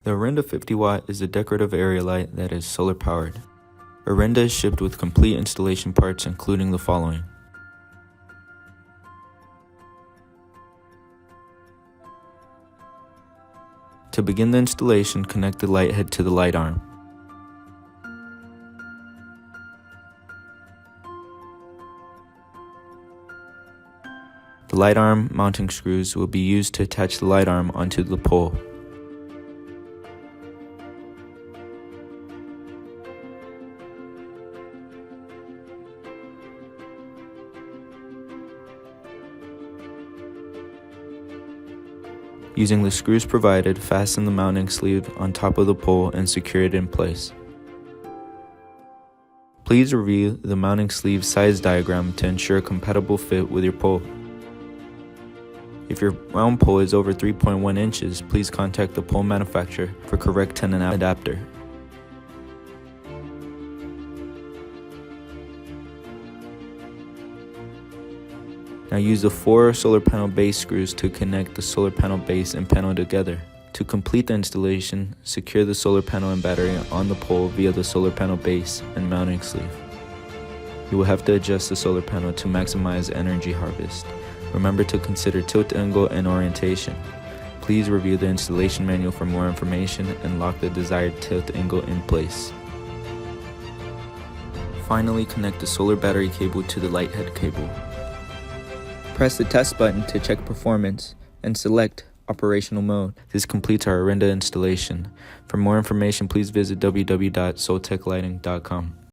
The ORINDA 50 watt is a decorative area light that is solar powered. ORINDA is shipped with complete installation parts including the following. To begin the installation, connect the light head to the light arm. The light arm mounting screws will be used to attach the light arm onto the pole. Using the screws provided, fasten the mounting sleeve on top of the pole and secure it in place. Please review the mounting sleeve size diagram to ensure a compatible fit with your pole. If your round pole is over 3.1 inches, please contact the pole manufacturer for correct 10 adapter. Now use the 4 solar panel base screws to connect the solar panel base and panel together. To complete the installation, secure the solar panel and battery on the pole via the solar panel base and mounting sleeve. You will have to adjust the solar panel to maximize energy harvest. Remember to consider tilt angle and orientation. Please review the installation manual for more information and lock the desired tilt angle in place. Finally, connect the solar battery cable to the light head cable. Press the test button to check performance and select operational mode. This completes our ORINDA installation. For more information, please visit www.soltechlighting.com.